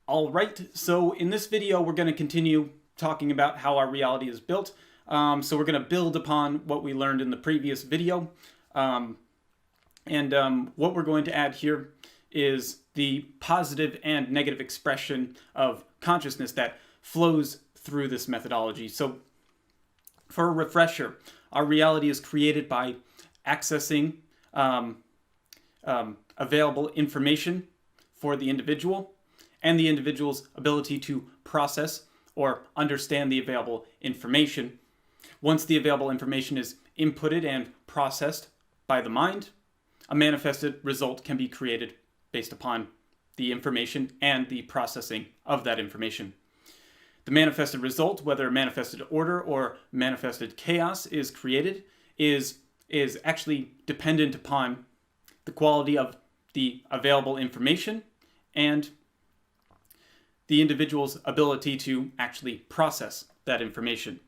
All right, so in this video, we're going to continue talking about how our reality is built. So we're going to build upon what we learned in the previous video. What we're going to add here is the positive and negative expression of consciousness that flows through this methodology. So for a refresher, our reality is created by accessing available information for the individual and the individual's ability to process or understand the available information. Once the available information is inputted and processed by the mind, a manifested result can be created based upon the information and the processing of that information. The manifested result, whether manifested order or manifested chaos is created, is actually dependent upon the quality of the available information and the individual's ability to actually process that information.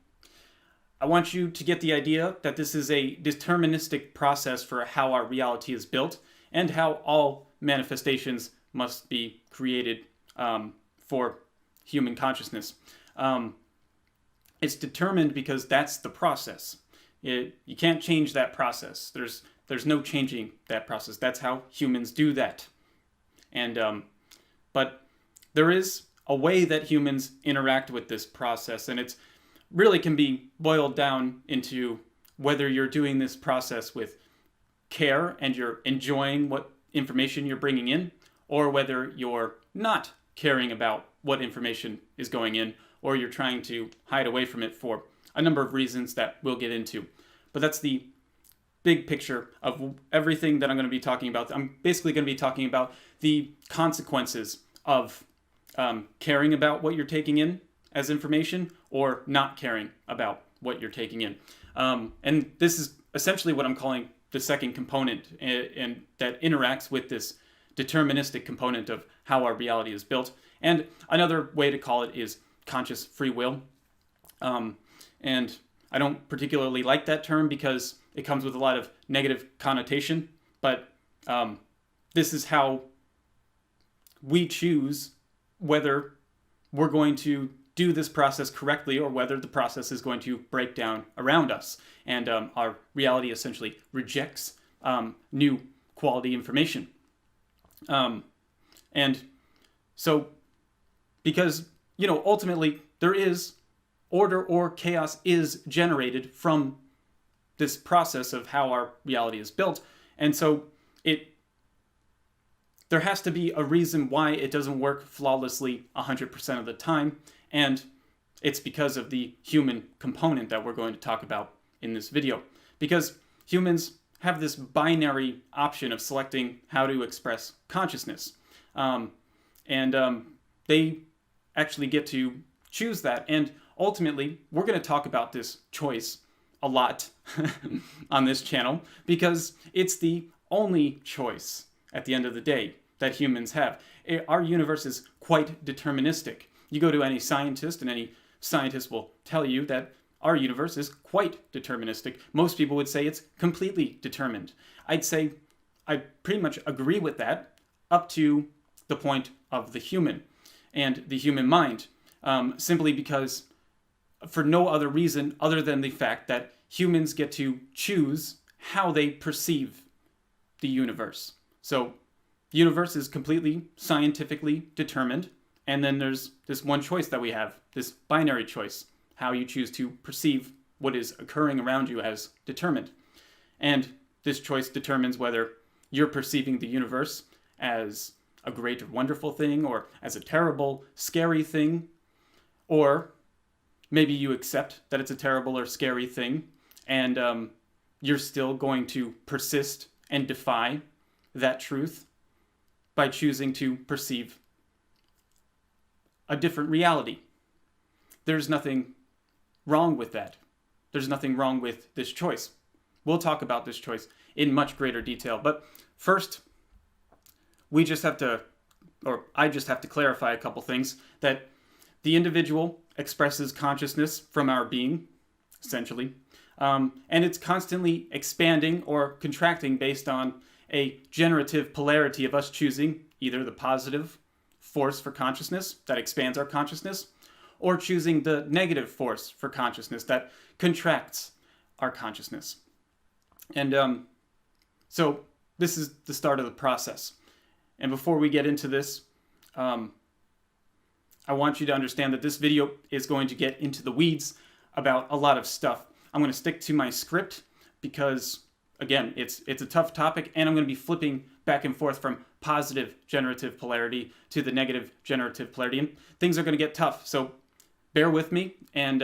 I want you to get the idea that this is a deterministic process for how our reality is built and how all manifestations must be created for human consciousness. It's determined because that's the process. You can't change that process. There's no changing that process. That's how humans do that. But there is a way that humans interact with this process, and it's really can be boiled down into whether you're doing this process with care and you're enjoying what information you're bringing in, or whether you're not caring about what information is going in, or you're trying to hide away from it for a number of reasons that we'll get into. But that's the big picture of everything that I'm going to be talking about. I'm basically going to be talking about the consequences of caring about what you're taking in as information or not caring about what you're taking in. And this is essentially what I'm calling the second component, and that interacts with this deterministic component of how our reality is built. And another way to call it is conscious free will. And I don't particularly like that term because it comes with a lot of negative connotation, but this is how we choose whether we're going to do this process correctly or whether the process is going to break down around us. And our reality essentially rejects new quality information. And so, because, ultimately there is order or chaos is generated from this process of how our reality is built. And so there has to be a reason why it doesn't work flawlessly 100% of the time. And it's because of the human component that we're going to talk about in this video. Because humans have this binary option of selecting how to express consciousness. They actually get to choose that. And ultimately, we're going to talk about this choice a lot on this channel because it's the only choice at the end of the day that humans have. Our universe is quite deterministic. You go to any scientist and any scientist will tell you that our universe is quite deterministic. Most people would say it's completely determined. I'd say I pretty much agree with that up to the point of the human and the human mind, simply because for no other reason other than the fact that humans get to choose how they perceive the universe. So the universe is completely scientifically determined, and then there's this one choice that we have, this binary choice, how you choose to perceive what is occurring around you as determined. And this choice determines whether you're perceiving the universe as a great or wonderful thing, or as a terrible, scary thing, or maybe you accept that it's a terrible or scary thing, and you're still going to persist and defy that truth by choosing to perceive a different reality. There's nothing wrong with that. There's nothing wrong with this choice. We'll talk about this choice in much greater detail. But first, I just have to clarify a couple things, that the individual expresses consciousness from our being, essentially, and it's constantly expanding or contracting based on a generative polarity of us choosing either the positive force for consciousness that expands our consciousness, or choosing the negative force for consciousness that contracts our consciousness. And so this is the start of the process. And before we get into this, I want you to understand that this video is going to get into the weeds about a lot of stuff. I'm going to stick to my script because, again, it's a tough topic, and I'm going to be flipping back and forth from positive generative polarity to the negative generative polarity, and things are going to get tough. So bear with me, and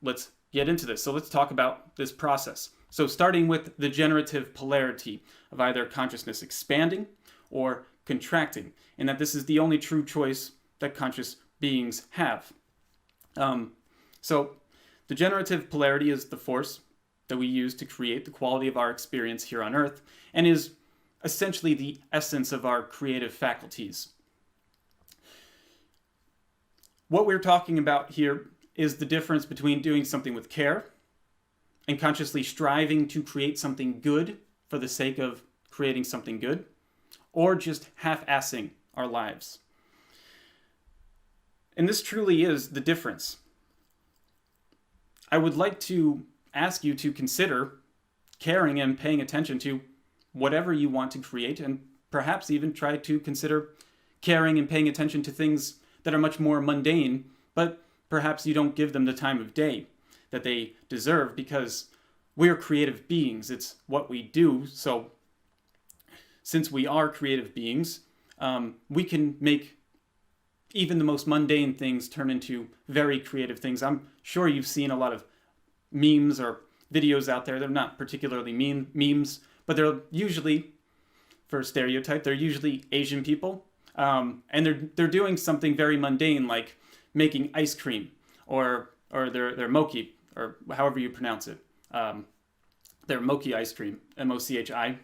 let's get into this. So let's talk about this process. So starting with the generative polarity of either consciousness expanding or contracting, and that this is the only true choice that conscious beings have. So the generative polarity is the force that we use to create the quality of our experience here on Earth, and is essentially the essence of our creative faculties. What we're talking about here is the difference between doing something with care and consciously striving to create something good for the sake of creating something good, or just half-assing our lives. And this truly is the difference. I would like to ask you to consider caring and paying attention to whatever you want to create, and perhaps even try to consider caring and paying attention to things that are much more mundane, but perhaps you don't give them the time of day that they deserve, because we're creative beings. It's what we do. So since we are creative beings, we can make even the most mundane things turn into very creative things. I'm sure you've seen a lot of memes or videos out there. They're not particularly memes, but they're usually, for a stereotype, they're usually Asian people. And they're doing something very mundane, like making ice cream, or their mochi, or however you pronounce it. Their mochi ice cream, M-O-C-H-I.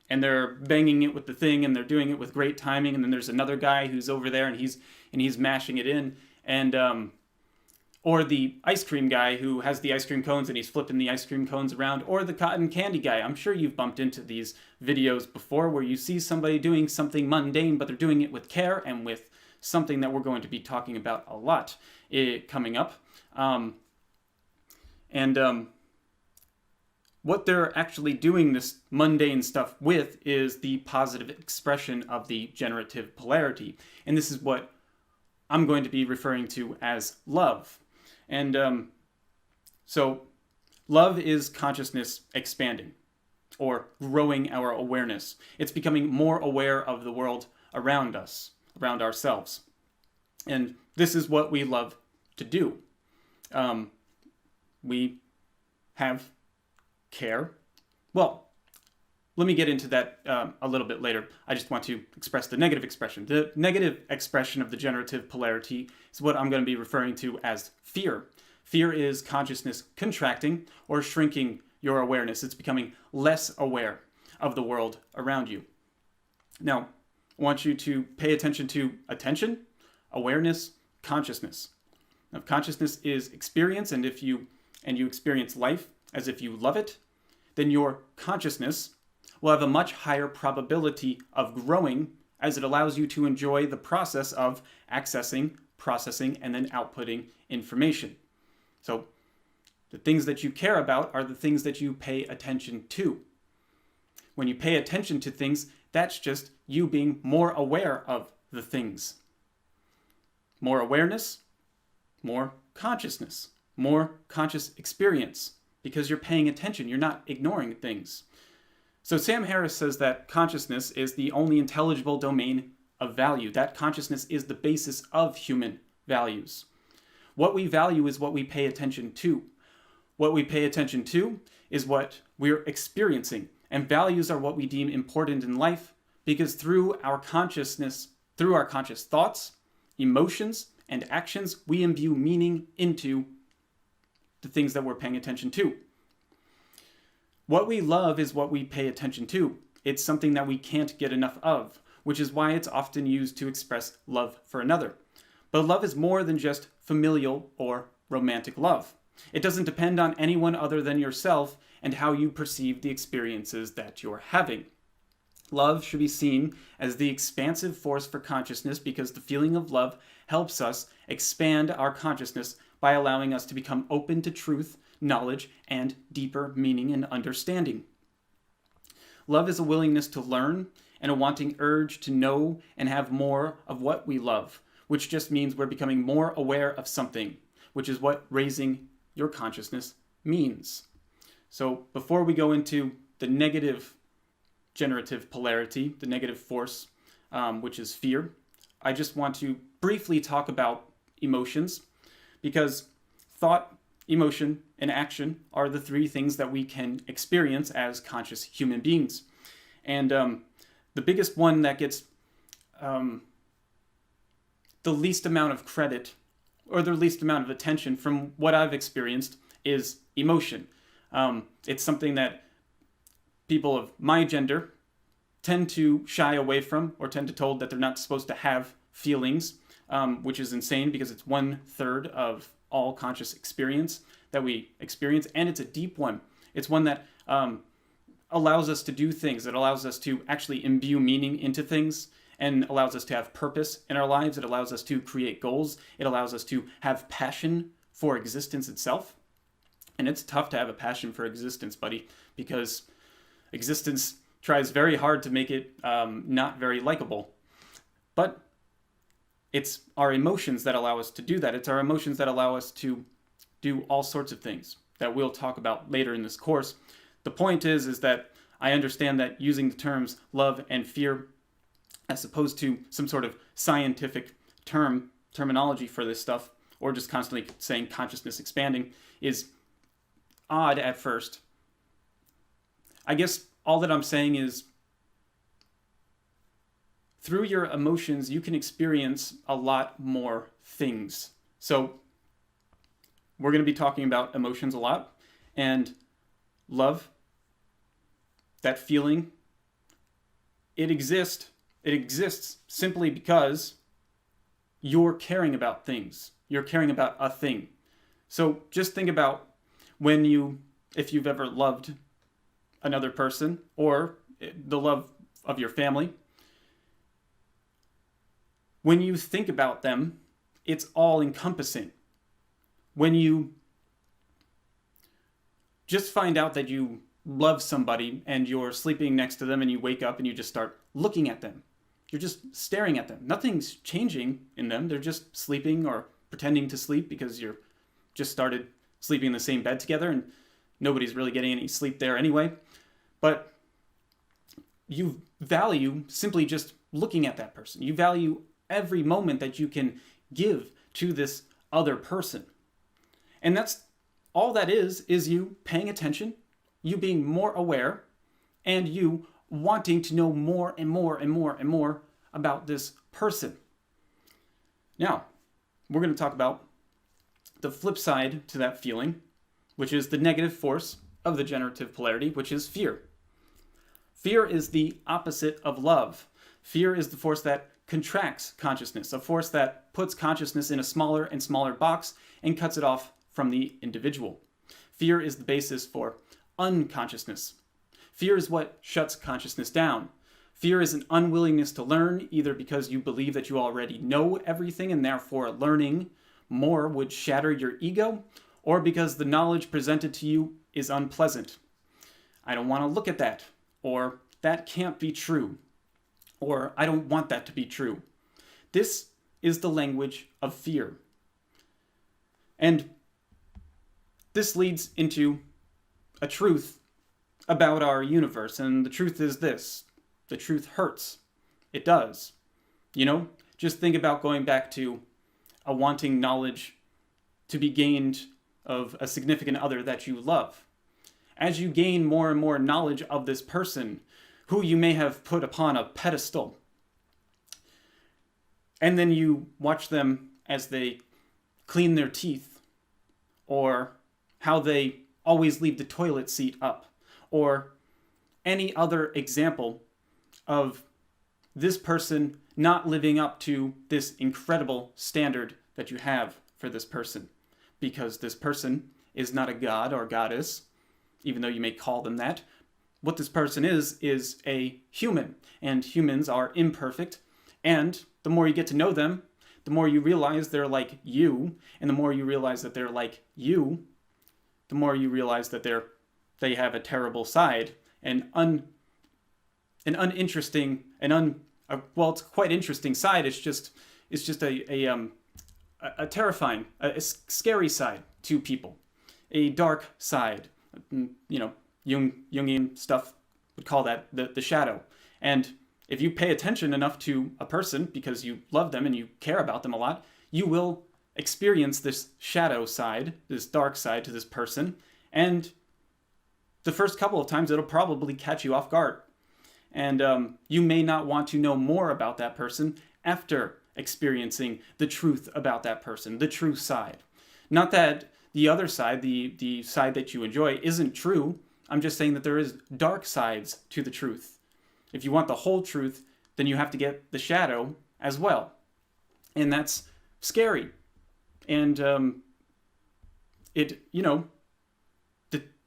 And they're banging it with the thing, and they're doing it with great timing. And then there's another guy who's over there, and he's mashing it in. And or the ice cream guy who has the ice cream cones and he's flipping the ice cream cones around, or the cotton candy guy. I'm sure you've bumped into these videos before where you see somebody doing something mundane, but they're doing it with care and with something that we're going to be talking about a lot coming up. What they're actually doing this mundane stuff with is the positive expression of the generative polarity. And this is what I'm going to be referring to as love. And so love is consciousness expanding or growing our awareness. It's becoming more aware of the world around us, around ourselves. And this is what we love to do. We have care. Well, let me get into that a little bit later. I just want to express the negative expression. The negative expression of the generative polarity is what I'm going to be referring to as fear. Fear is consciousness contracting or shrinking your awareness. It's becoming less aware of the world around you. Now, I want you to pay attention to attention, awareness, consciousness. Now, if consciousness is experience, and you experience life as if you love it, then your consciousness will have a much higher probability of growing, as it allows you to enjoy the process of accessing, processing, and then outputting information. So the things that you care about are the things that you pay attention to. When you pay attention to things, that's just you being more aware of the things. More awareness, more consciousness, more conscious experience, because you're paying attention, you're not ignoring things. So Sam Harris says that consciousness is the only intelligible domain of value. That consciousness is the basis of human values. What we value is what we pay attention to. What we pay attention to is what we're experiencing. And values are what we deem important in life, because through our consciousness, through our conscious thoughts, emotions, and actions, we imbue meaning into the things that we're paying attention to. What we love is what we pay attention to. It's something that we can't get enough of, which is why it's often used to express love for another. But love is more than just familial or romantic love. It doesn't depend on anyone other than yourself and how you perceive the experiences that you're having. Love should be seen as the expansive force for consciousness because the feeling of love helps us expand our consciousness by allowing us to become open to truth, knowledge, and deeper meaning and understanding. Love is a willingness to learn and a wanting urge to know and have more of what we love, which just means we're becoming more aware of something, which is what raising your consciousness means. So before we go into the negative generative polarity, the negative force, which is fear, I just want to briefly talk about emotions, because thought, emotion, and action are the three things that we can experience as conscious human beings. And the biggest one that gets the least amount of credit or the least amount of attention from what I've experienced is emotion. It's something that people of my gender tend to shy away from or tend to told that they're not supposed to have feelings, which is insane because it's 1/3 of all conscious experience that we experience, and it's a deep one. It's one that allows us to do things. It allows us to actually imbue meaning into things and allows us to have purpose in our lives. It allows us to create goals. It allows us to have passion for existence itself. And it's tough to have a passion for existence, buddy, because existence tries very hard to make it not very likable. But it's our emotions that allow us to do that. It's our emotions that allow us to do all sorts of things that we'll talk about later in this course. The point is that I understand that using the terms love and fear as opposed to some sort of scientific terminology for this stuff, or just constantly saying consciousness expanding, is odd at first. I guess all that I'm saying is through your emotions, you can experience a lot more things. So we're going to be talking about emotions a lot, and love, that feeling, it exists simply because you're caring about things. You're caring about a thing. So just think about if you've ever loved another person or the love of your family. When you think about them, it's all encompassing. When you just find out that you love somebody and you're sleeping next to them and you wake up and you just start looking at them. You're just staring at them. Nothing's changing in them. They're just sleeping or pretending to sleep because you're just started sleeping in the same bed together and nobody's really getting any sleep there anyway. But you value simply just looking at that person. You value every moment that you can give to this other person. And that's all that is you paying attention, you being more aware, and you wanting to know more and more and more and more about this person. Now, we're going to talk about the flip side to that feeling, which is the negative force of the generative polarity, which is fear. Fear is the opposite of love. Fear is the force that contracts consciousness, a force that puts consciousness in a smaller and smaller box and cuts it off from the individual. Fear is the basis for unconsciousness. Fear is what shuts consciousness down. Fear is an unwillingness to learn, either because you believe that you already know everything and therefore learning more would shatter your ego, or because the knowledge presented to you is unpleasant. I don't want to look at that, or that can't be true, or I don't want that to be true. This is the language of fear. And this leads into a truth about our universe, and the truth is this. The truth hurts. It does. Just think about going back to a wanting knowledge to be gained of a significant other that you love. As you gain more and more knowledge of this person, who you may have put upon a pedestal, and then you watch them as they clean their teeth, or how they always leave the toilet seat up, or any other example of this person not living up to this incredible standard that you have for this person. Because this person is not a god or goddess, even though you may call them that. what this person is a human, and humans are imperfect. And the more you get to know them, the more you realize they're like you, and the more you realize that they're like you, the more you realize that they have a terrible side, an uninteresting, well, it's quite interesting side. It's just a terrifying, a scary side to people, a dark side. You know, Jungian stuff would call that the shadow. And if you pay attention enough to a person because you love them and you care about them a lot, you will experience this shadow side, this dark side to this person. And the first couple of times, it'll probably catch you off guard. And you may not want to know more about that person after experiencing the truth about that person, the true side. Not that the other side, the side that you enjoy, isn't true. I'm just saying that there is dark sides to the truth. If you want the whole truth, then you have to get the shadow as well. And that's scary. And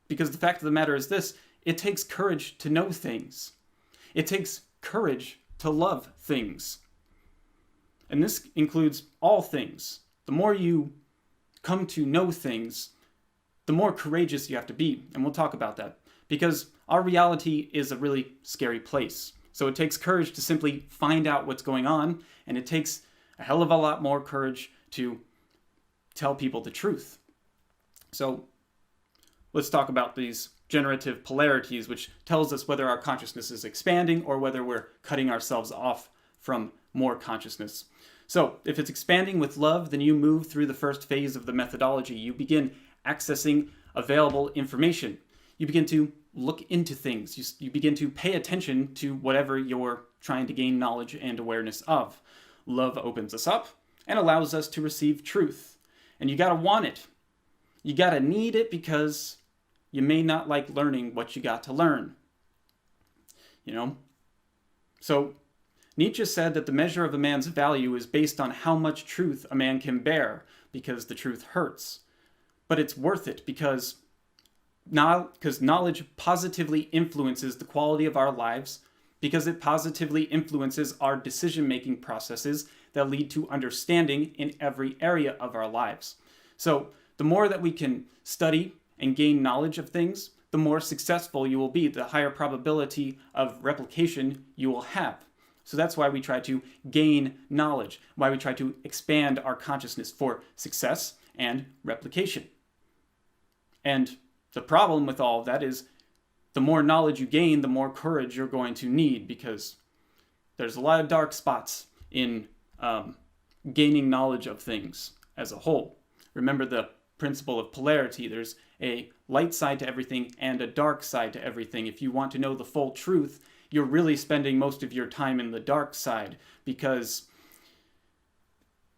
because the fact of the matter is this, it takes courage to know things. It takes courage to love things. And this includes all things. The more you come to know things, the more courageous you have to be. And we'll talk about that. Because our reality is a really scary place. So it takes courage to simply find out what's going on. And it takes a hell of a lot more courage to tell people the truth. So let's talk about these generative polarities, which tells us whether our consciousness is expanding or whether we're cutting ourselves off from more consciousness. So if it's expanding with love, then you move through the first phase of the methodology. You begin accessing available information. You begin to look into things. You begin to pay attention to whatever you're trying to gain knowledge and awareness of. Love opens us up and allows us to receive truth. And you gotta want it. You gotta need it because you may not like learning what you got to learn. You know? So Nietzsche said that the measure of a man's value is based on how much truth a man can bear, because the truth hurts. But it's worth it because knowledge positively influences the quality of our lives, because it positively influences our decision-making processes that lead to understanding in every area of our lives. So the more that we can study and gain knowledge of things, the more successful you will be, the higher probability of replication you will have. So that's why we try to gain knowledge, why we try to expand our consciousness for success and replication. And the problem with all of that is the more knowledge you gain, the more courage you're going to need, because there's a lot of dark spots in gaining knowledge of things as a whole. Remember the principle of polarity. There's a light side to everything and a dark side to everything. If you want to know the full truth, you're really spending most of your time in the dark side, because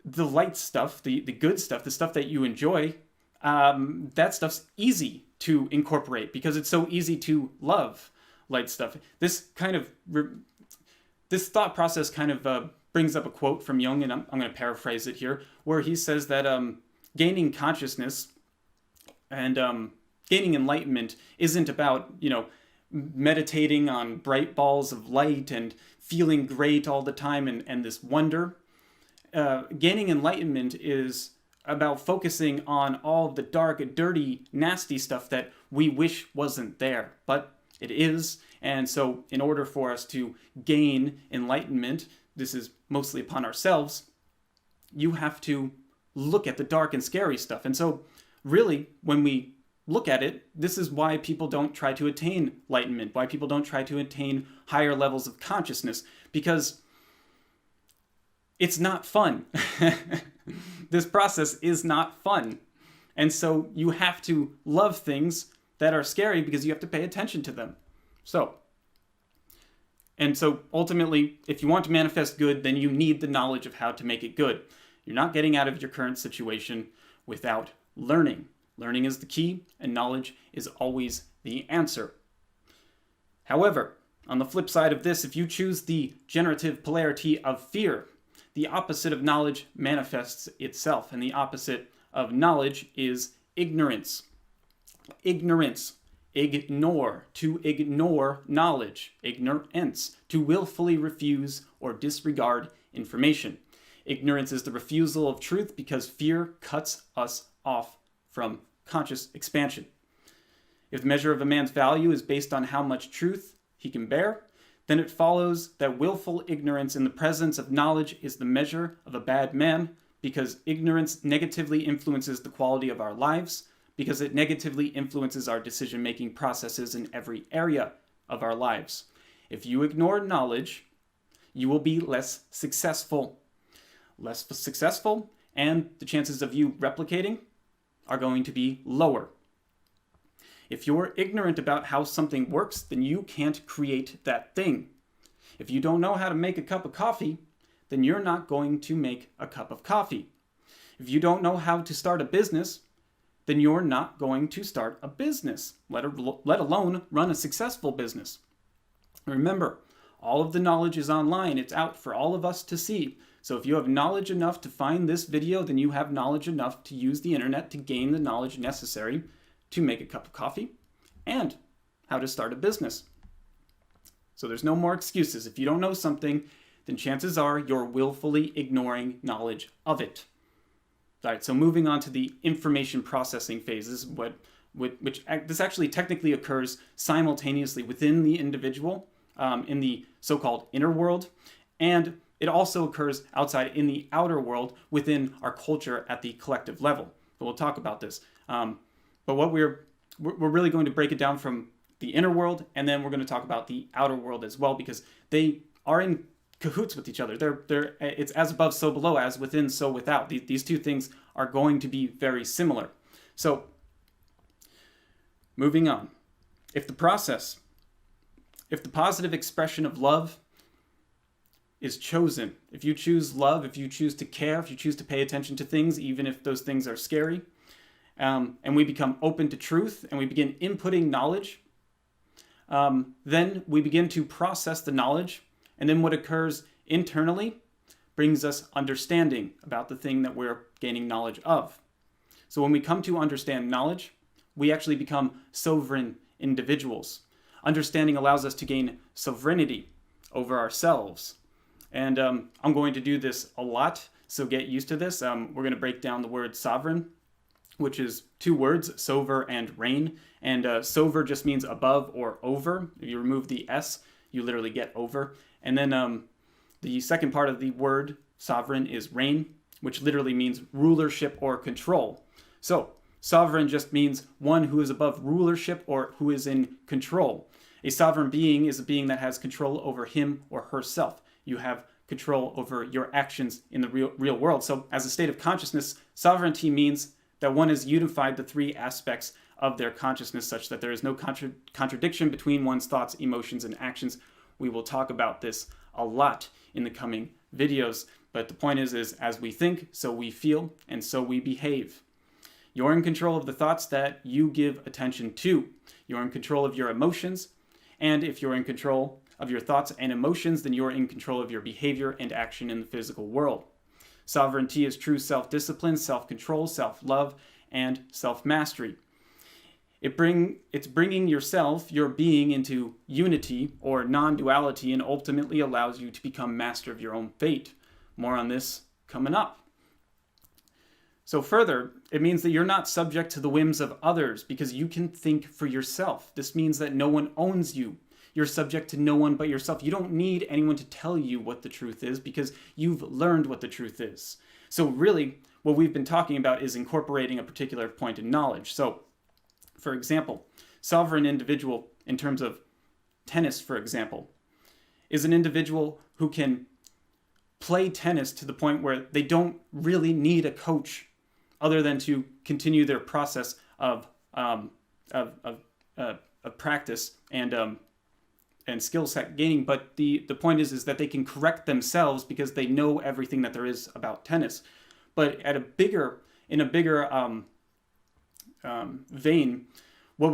the light stuff, the good stuff, the stuff that you enjoy, that stuff's easy to incorporate because it's so easy to love light stuff. This thought process kind of brings up a quote from Jung, and I'm going to paraphrase it here, where he says that gaining consciousness and gaining enlightenment isn't about, meditating on bright balls of light and feeling great all the time and this wonder. Gaining enlightenment is about focusing on all the dark, dirty, nasty stuff that we wish wasn't there, but it is. And so in order for us to gain enlightenment, this is mostly upon ourselves, you have to look at the dark and scary stuff. And so really, when we look at it, this is why people don't try to attain enlightenment, why people don't try to attain higher levels of consciousness, because it's not fun. This process is not fun. And so you have to love things that are scary because you have to pay attention to them. So ultimately, if you want to manifest good, then you need the knowledge of how to make it good. You're not getting out of your current situation without learning. Learning is the key, and knowledge is always the answer. However, on the flip side of this, if you choose the generative polarity of fear, the opposite of knowledge manifests itself, and the opposite of knowledge is ignorance. Ignorance ignore, to ignore knowledge, ignorance, to willfully refuse or disregard information. Ignorance is the refusal of truth because fear cuts us off from conscious expansion. If the measure of a man's value is based on how much truth he can bear, then it follows that willful ignorance in the presence of knowledge is the measure of a bad man, because ignorance negatively influences the quality of our lives, because it negatively influences our decision-making processes in every area of our lives. If you ignore knowledge, you will be less successful. Less successful, and the chances of you replicating are going to be lower. If you're ignorant about how something works, then you can't create that thing. If you don't know how to make a cup of coffee, then you're not going to make a cup of coffee. If you don't know how to start a business, then you're not going to start a business, let alone run a successful business. Remember, all of the knowledge is online. It's out for all of us to see. So if you have knowledge enough to find this video, then you have knowledge enough to use the internet to gain the knowledge necessary to make a cup of coffee and how to start a business. So there's no more excuses. If you don't know something, then chances are you're willfully ignoring knowledge of it. All right, so moving on to the information processing phases, which this actually technically occurs simultaneously within the individual in the so-called inner world, and it also occurs outside in the outer world within our culture at the collective level. But we'll talk about this. But what we're really going to break it down from the inner world, and then we're going to talk about the outer world as well, because they are in cahoots with each other. It's as above, so below, as within, so without. These two things are going to be very similar. So, moving on. If the positive expression of love is chosen, if you choose love, if you choose to care, if you choose to pay attention to things, even if those things are scary, and we become open to truth, and we begin inputting knowledge, then we begin to process the knowledge, and then what occurs internally brings us understanding about the thing that we're gaining knowledge of. So when we come to understand knowledge, we actually become sovereign individuals. Understanding allows us to gain sovereignty over ourselves. And I'm going to do this a lot, so get used to this. We're going to break down the word sovereign, which is two words, sover and reign. And sover just means above or over. If you remove the S, you literally get over. And then the second part of the word sovereign is reign, which literally means rulership or control. So sovereign just means one who is above rulership or who is in control. A sovereign being is a being that has control over him or herself. You have control over your actions in the real world. So as a state of consciousness, sovereignty means that one has unified the three aspects of their consciousness such that there is no contradiction between one's thoughts, emotions, and actions. We will talk about this a lot in the coming videos, but the point is as we think, so we feel, and so we behave. You're in control of the thoughts that you give attention to. You're in control of your emotions, and if you're in control of your thoughts and emotions, then you're in control of your behavior and action in the physical world. Sovereignty is true self-discipline, self-control, self-love, and self-mastery. It's bringing yourself, your being, into unity or non-duality, and ultimately allows you to become master of your own fate. More on this coming up. So further, it means that you're not subject to the whims of others because you can think for yourself. This means that no one owns you. You're subject to no one but yourself. You don't need anyone to tell you what the truth is because you've learned what the truth is. So really, what we've been talking about is incorporating a particular point in knowledge. So, for example, sovereign individual in terms of tennis, for example, is an individual who can play tennis to the point where they don't really need a coach other than to continue their process of practice and skill set gaining. But the point is that they can correct themselves because they know everything that there is about tennis. But in a bigger vein, what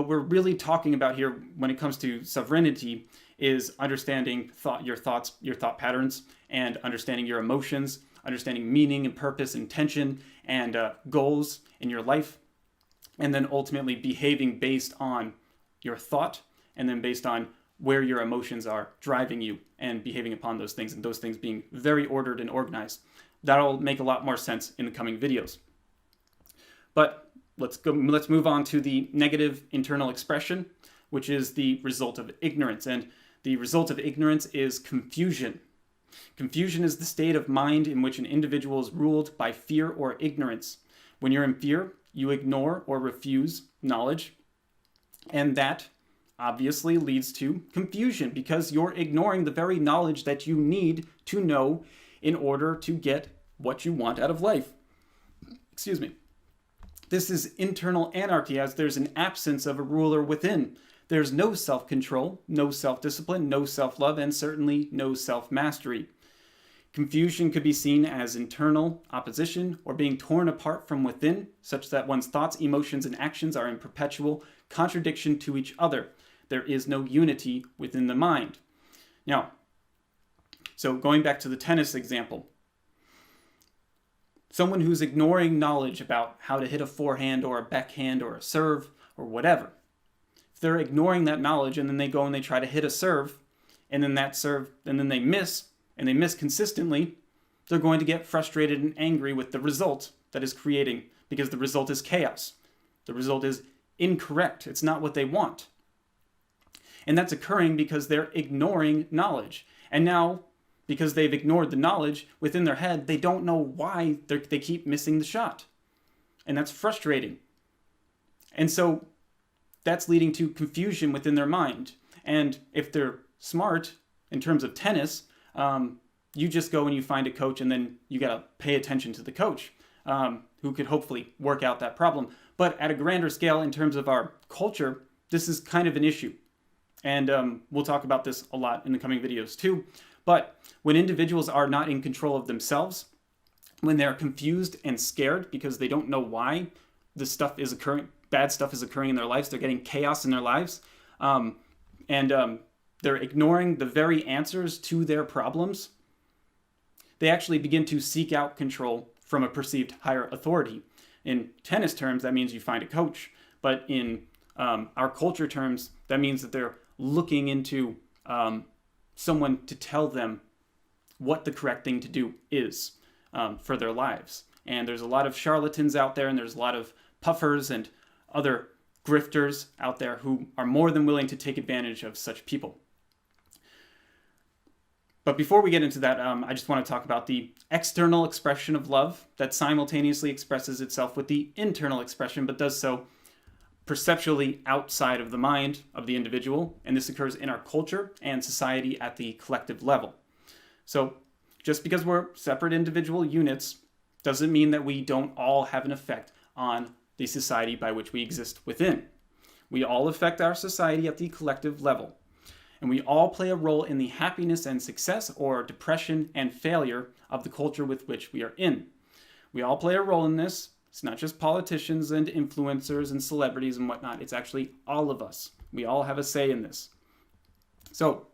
we're really talking about here when it comes to sovereignty is understanding your thought patterns, and understanding your emotions, understanding meaning and purpose, intention, and goals in your life, and then ultimately behaving based on your thought, and then based on where your emotions are driving you and behaving upon those things, and those things being very ordered and organized. That'll make a lot more sense in the coming videos. But let's move on to the negative internal expression, which is the result of ignorance. And the result of ignorance is confusion. Confusion is the state of mind in which an individual is ruled by fear or ignorance. When you're in fear, you ignore or refuse knowledge, and that obviously leads to confusion because you're ignoring the very knowledge that you need to know in order to get what you want out of life. Excuse me. This is internal anarchy, as there's an absence of a ruler within. There's no self-control, no self-discipline, no self-love, and certainly no self-mastery. Confusion could be seen as internal opposition or being torn apart from within, such that one's thoughts, emotions, and actions are in perpetual contradiction to each other. There is no unity within the mind. Now, so going back to the tennis example, someone who's ignoring knowledge about how to hit a forehand or a backhand or a serve or whatever, if they're ignoring that knowledge and then they go and they try to hit a serve, and then that serve, and then they miss, and they miss consistently, they're going to get frustrated and angry with the result that is creating, because the result is chaos. The result is incorrect. It's not what they want. And that's occurring because they're ignoring knowledge. And now, because they've ignored the knowledge within their head, they don't know why they keep missing the shot. And that's frustrating. And so that's leading to confusion within their mind. And if they're smart in terms of tennis, you just go and you find a coach, and then you got to pay attention to the coach who could hopefully work out that problem. But at a grander scale, in terms of our culture, this is kind of an issue. And we'll talk about this a lot in the coming videos too. But when individuals are not in control of themselves, when they're confused and scared because they don't know why this stuff is occurring, bad stuff is occurring in their lives, they're getting chaos in their lives, and they're ignoring the very answers to their problems, they actually begin to seek out control from a perceived higher authority. In tennis terms, that means you find a coach. But in our culture terms, that means that they're looking into someone to tell them what the correct thing to do is for their lives. And there's a lot of charlatans out there, and there's a lot of puffers and other grifters out there who are more than willing to take advantage of such people. But before we get into that, I just want to talk about the external expression of love that simultaneously expresses itself with the internal expression, but does so perceptually outside of the mind of the individual, and this occurs in our culture and society at the collective level. So just because we're separate individual units doesn't mean that we don't all have an effect on the society by which we exist within. We all affect our society at the collective level, and we all play a role in the happiness and success or depression and failure of the culture with which we are in. We all play a role in this. It's not just politicians and influencers and celebrities and whatnot. It's actually all of us. We all have a say in this. So,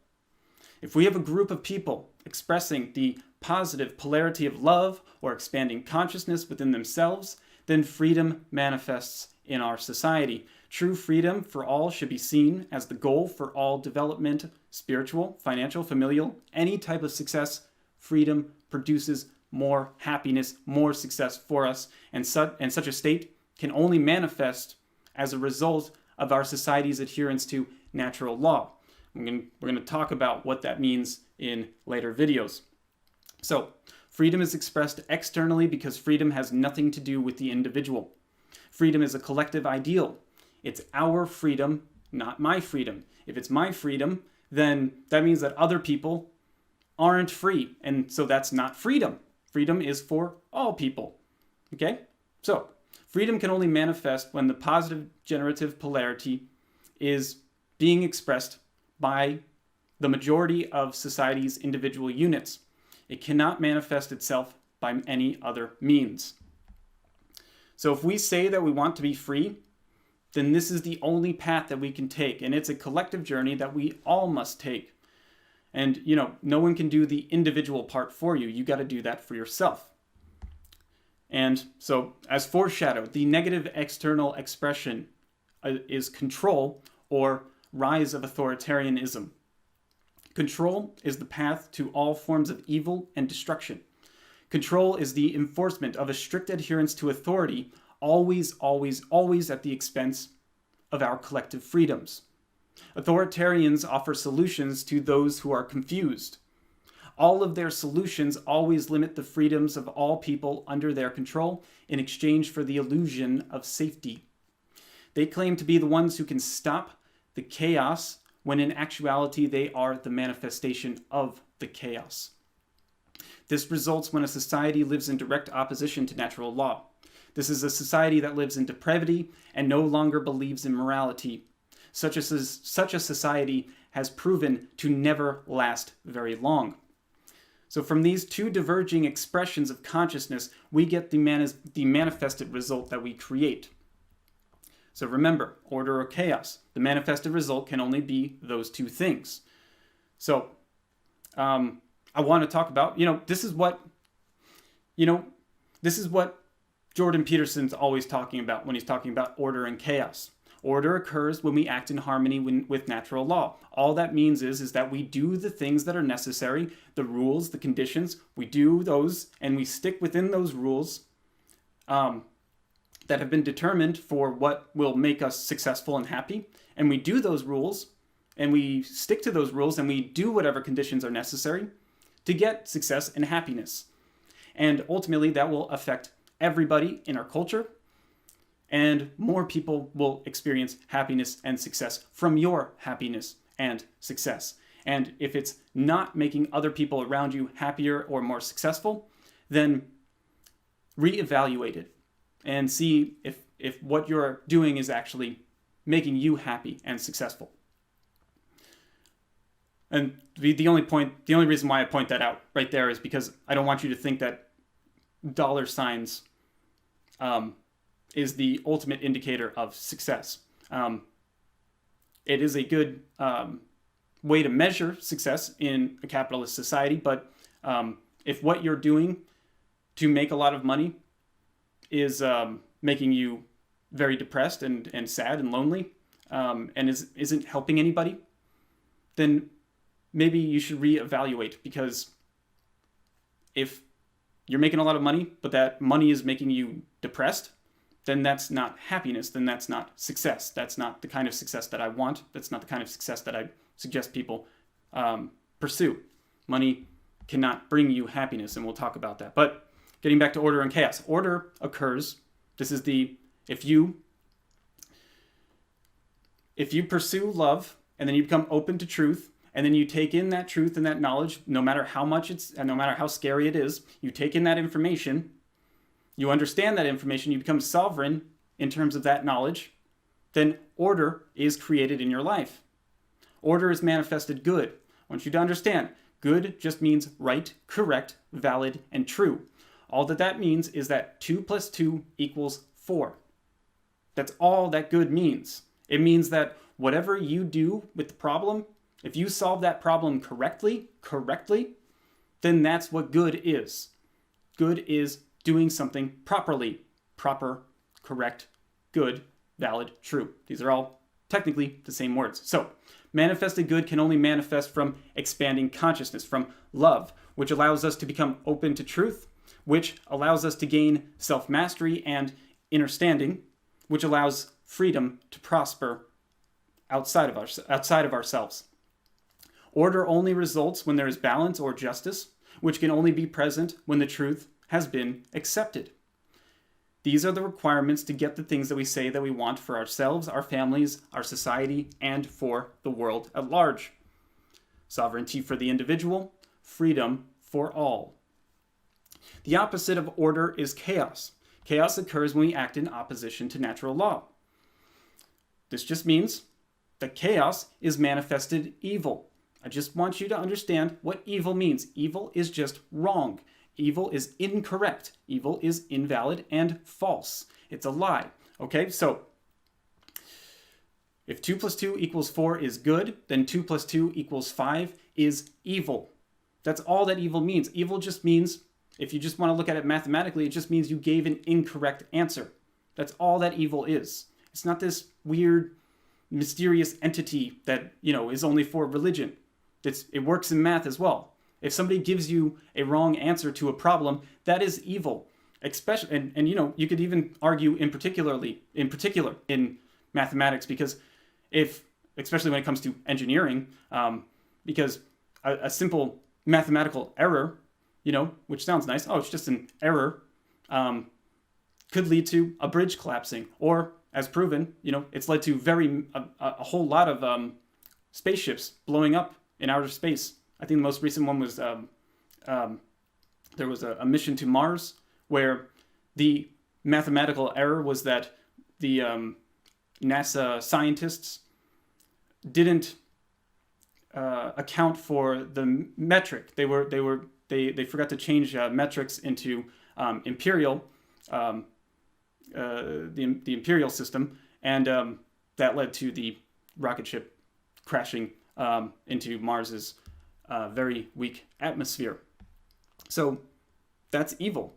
if we have a group of people expressing the positive polarity of love or expanding consciousness within themselves, then freedom manifests in our society. True freedom for all should be seen as the goal for all development, spiritual, financial, familial, any type of success. Freedom produces more happiness, more success for us, and such a state can only manifest as a result of our society's adherence to natural law. We're going to talk about what that means in later videos. So, freedom is expressed externally because freedom has nothing to do with the individual. Freedom is a collective ideal. It's our freedom, not my freedom. If it's my freedom, then that means that other people aren't free, and so that's not freedom. Freedom is for all people, okay? So, freedom can only manifest when the positive generative polarity is being expressed by the majority of society's individual units. It cannot manifest itself by any other means. So if we say that we want to be free, then this is the only path that we can take, and it's a collective journey that we all must take. And, no one can do the individual part for you. You got to do that for yourself. And so, as foreshadowed, the negative external expression is control or rise of authoritarianism. Control is the path to all forms of evil and destruction. Control is the enforcement of a strict adherence to authority, always, always, always at the expense of our collective freedoms. Authoritarians offer solutions to those who are confused. All of their solutions always limit the freedoms of all people under their control in exchange for the illusion of safety. They claim to be the ones who can stop the chaos, when in actuality they are the manifestation of the chaos. This results when a society lives in direct opposition to natural law. This is a society that lives in depravity and no longer believes in morality. Such a society has proven to never last very long. So from these two diverging expressions of consciousness, we get the manifested result that we create. So remember, order or chaos. The manifested result can only be those two things. So I want to talk about, this is what Jordan Peterson's always talking about when he's talking about order and chaos. Order occurs when we act in harmony with natural law. All that means is that we do the things that are necessary, the rules, the conditions, we do those, and we stick within those rules that have been determined for what will make us successful and happy. And we do those rules, and we stick to those rules, and we do whatever conditions are necessary to get success and happiness. And ultimately, that will affect everybody in our culture, and more people will experience happiness and success from your happiness and success. And if it's not making other people around you happier or more successful, then reevaluate it and see if what you're doing is actually making you happy and successful. And the only reason why I point that out right there is because I don't want you to think that dollar signs is the ultimate indicator of success. It is a good way to measure success in a capitalist society, but if what you're doing to make a lot of money is making you very depressed and sad and lonely, and isn't helping anybody, then maybe you should reevaluate, because if you're making a lot of money, but that money is making you depressed, then that's not happiness, then that's not success. That's not the kind of success that I want. That's not the kind of success that I suggest people pursue. Money cannot bring you happiness, and we'll talk about that. But getting back to order and chaos. Order occurs, this is if you pursue love, and then you become open to truth, and then you take in that truth and that knowledge, no matter how much no matter how scary it is, you take in that information, you understand that information, you become sovereign in terms of that knowledge, then order is created in your life. Order is manifested good. I want you to understand, good just means right, correct, valid, and true. All that means is that 2 + 2 = 4. That's all that good means. It means that whatever you do with the problem, if you solve that problem correctly, then that's what good is. Good is doing something properly. Proper, correct, good, valid, true. These are all technically the same words. So, manifested good can only manifest from expanding consciousness, from love, which allows us to become open to truth, which allows us to gain self-mastery and understanding, which allows freedom to prosper outside of ourselves. Order only results when there is balance or justice, which can only be present when the truth has been accepted. These are the requirements to get the things that we say that we want for ourselves, our families, our society, and for the world at large. Sovereignty for the individual, freedom for all. The opposite of order is chaos. Chaos occurs when we act in opposition to natural law. This just means that chaos is manifested evil. I just want you to understand what evil means. Evil is just wrong. Evil is incorrect. Evil is invalid and false. It's a lie. Okay, so if 2 + 2 = 4 is good, then 2 + 2 = 5 is evil. That's all that evil means. Evil just means, if you just want to look at it mathematically, it just means you gave an incorrect answer. That's all that evil is. It's not this weird mysterious entity that, is only for religion. It works in math as well. If somebody gives you a wrong answer to a problem, that is evil. Especially, and you could even argue in particular in mathematics, because especially when it comes to engineering, because a simple mathematical error, which sounds nice, oh, it's just an error, could lead to a bridge collapsing, or as proven, it's led to a whole lot of spaceships blowing up in outer space. I think the most recent one was there was a mission to Mars where the mathematical error was that the NASA scientists didn't account for the metric. They forgot to change metrics into imperial, the imperial system, and that led to the rocket ship crashing into Mars's very weak atmosphere. So that's evil.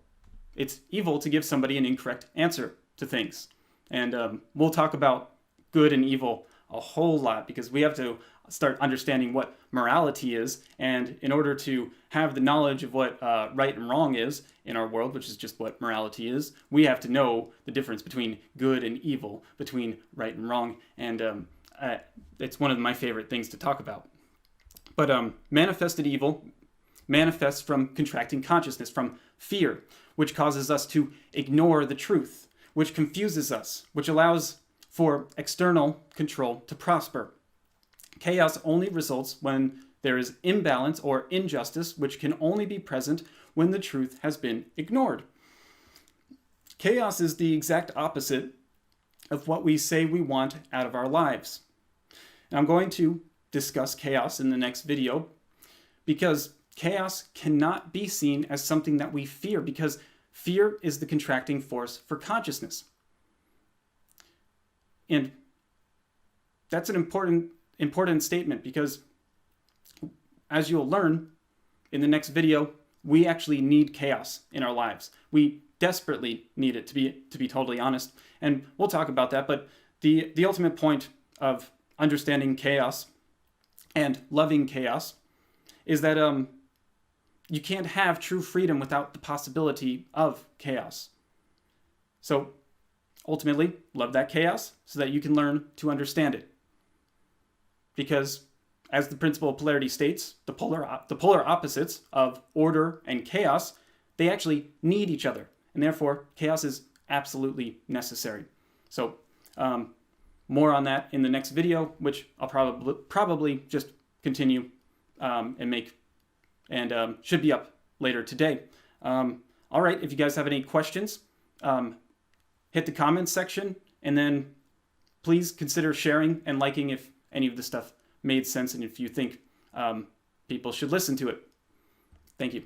It's evil to give somebody an incorrect answer to things. And we'll talk about good and evil a whole lot, because we have to start understanding what morality is. And in order to have the knowledge of what right and wrong is in our world, which is just what morality is, we have to know the difference between good and evil, between right and wrong. And it's one of my favorite things to talk about. But manifested evil manifests from contracting consciousness, from fear, which causes us to ignore the truth, which confuses us, which allows for external control to prosper. Chaos only results when there is imbalance or injustice, which can only be present when the truth has been ignored. Chaos is the exact opposite of what we say we want out of our lives. And I'm going to discuss chaos in the next video, because chaos cannot be seen as something that we fear, because fear is the contracting force for consciousness. And that's an important statement, because as you'll learn in the next video, we actually need chaos in our lives. We desperately need it, to be totally honest. And we'll talk about that, but the ultimate point of understanding chaos and loving chaos is that you can't have true freedom without the possibility of chaos. So ultimately, love that chaos so that you can learn to understand it. Because as the principle of polarity states, the polar opposites of order and chaos, they actually need each other. And therefore, chaos is absolutely necessary. So more on that in the next video, which I'll probably just continue and make, and should be up later today. All right, if you guys have any questions, hit the comments section, and then please consider sharing and liking if any of the stuff made sense and if you think people should listen to it. Thank you.